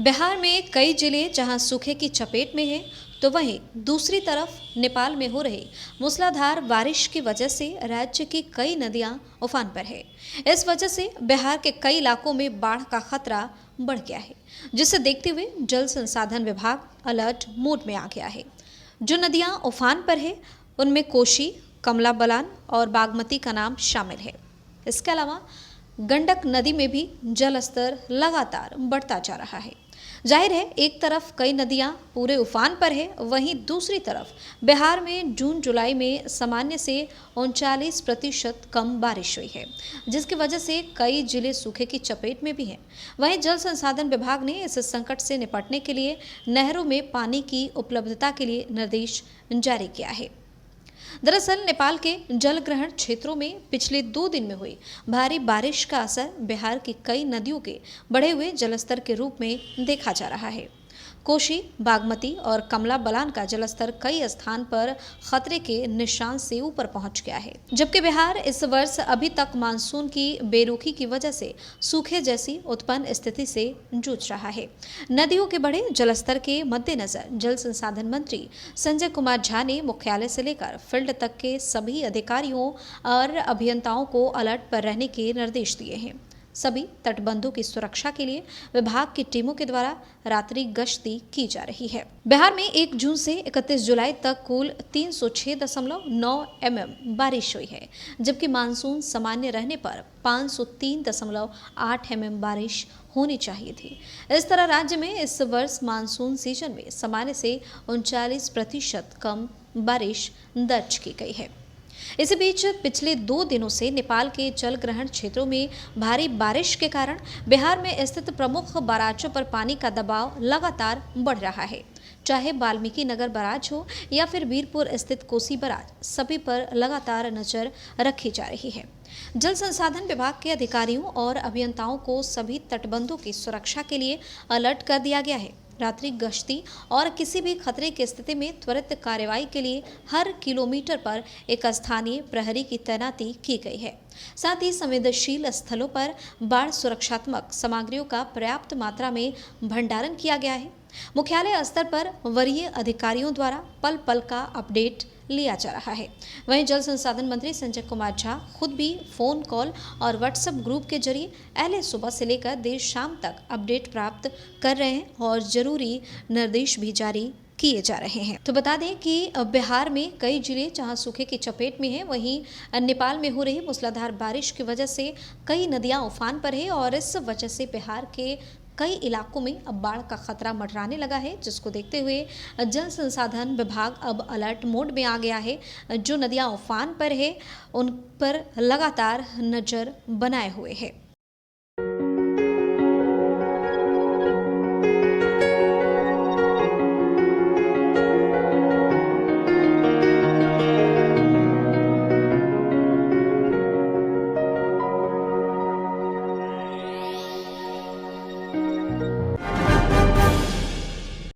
बिहार में कई जिले जहां सूखे की चपेट में हैं, तो वहीं दूसरी तरफ नेपाल में हो रही मूसलाधार बारिश की वजह से राज्य की कई नदियां उफान पर है। इस वजह से बिहार के कई इलाकों में बाढ़ का खतरा बढ़ गया है, जिसे देखते हुए जल संसाधन विभाग अलर्ट मोड में आ गया है। जो नदियां उफान पर है, उनमें कोशी, कमला बलान और बागमती का नाम शामिल है। इसके अलावा गंडक नदी में भी जल स्तर लगातार बढ़ता जा रहा है। जाहिर है, एक तरफ कई नदियां पूरे उफान पर है, वहीं दूसरी तरफ बिहार में जून जुलाई में सामान्य से 39% कम बारिश हुई है, जिसकी वजह से कई जिले सूखे की चपेट में भी हैं। वहीं जल संसाधन विभाग ने इस संकट से निपटने के लिए नहरों में पानी की उपलब्धता के लिए निर्देश जारी किया है। दरअसल नेपाल के जलग्रहण क्षेत्रों में पिछले 2 दिन में हुई भारी बारिश का असर बिहार की कई नदियों के बढ़े हुए जलस्तर के रूप में देखा जा रहा है। कोशी, बागमती और कमला बलान का जलस्तर कई स्थान पर खतरे के निशान से ऊपर पहुंच गया है, जबकि बिहार इस वर्ष अभी तक मानसून की बेरुखी की वजह से सूखे जैसी उत्पन्न स्थिति से जूझ रहा है। नदियों के बढ़े जलस्तर के मद्देनजर जल संसाधन मंत्री संजय कुमार झा ने मुख्यालय से लेकर फील्ड तक के सभी अधिकारियों और अभियंताओं को अलर्ट पर रहने के निर्देश दिए हैं। सभी तटबंधों की सुरक्षा के लिए विभाग की टीमों के द्वारा रात्रि गश्ती की जा रही है। बिहार में 1 जून से 31 जुलाई तक कुल 306.9 mm बारिश हुई है, जबकि मानसून सामान्य रहने पर 503.8 mm बारिश होनी चाहिए थी। इस तरह राज्य में इस वर्ष मानसून सीजन में सामान्य से 39% कम बारिश दर्ज की गई है। इसी बीच पिछले 2 दिनों से नेपाल के जलग्रहण क्षेत्रों में भारी बारिश के कारण बिहार में स्थित प्रमुख बराजों पर पानी का दबाव लगातार बढ़ रहा है। चाहे वाल्मीकि नगर बराज हो या फिर वीरपुर स्थित कोसी बराज, सभी पर लगातार नजर रखी जा रही है। जल संसाधन विभाग के अधिकारियों और अभियंताओं को सभी तटबंधों की सुरक्षा के लिए अलर्ट कर दिया गया है। रात्रि गश्ती और किसी भी खतरे की स्थिति में त्वरित कार्रवाई के लिए हर किलोमीटर पर एक स्थानीय प्रहरी की तैनाती की गई है। साथ ही संवेदनशील स्थलों पर बाढ़ सुरक्षात्मक सामग्रियों का पर्याप्त मात्रा में भंडारण किया गया है। मुख्यालय स्तर पर वरीय अधिकारियों द्वारा पल पल का अपडेट लिया जा रहा है। वहीं जल संसाधन मंत्री संजय कुमार झा खुद भी फोन कॉल और व्हाट्सएप ग्रुप के जरिए पहले सुबह से लेकर देर शाम तक अपडेट प्राप्त कर रहे हैं और जरूरी निर्देश भी जारी किए जा रहे हैं। तो बता दें कि बिहार में कई जिले जहां सूखे की चपेट में हैं, वहीं नेपाल में हो रही मूसलाधार बारिश की वजह से कई नदियां उफान पर है और इस वजह से बिहार के कई इलाकों में अब बाढ़ का खतरा मंडराने लगा है, जिसको देखते हुए जल संसाधन विभाग अब अलर्ट मोड में आ गया है। जो नदियां उफान पर है, उन पर लगातार नजर बनाए हुए है।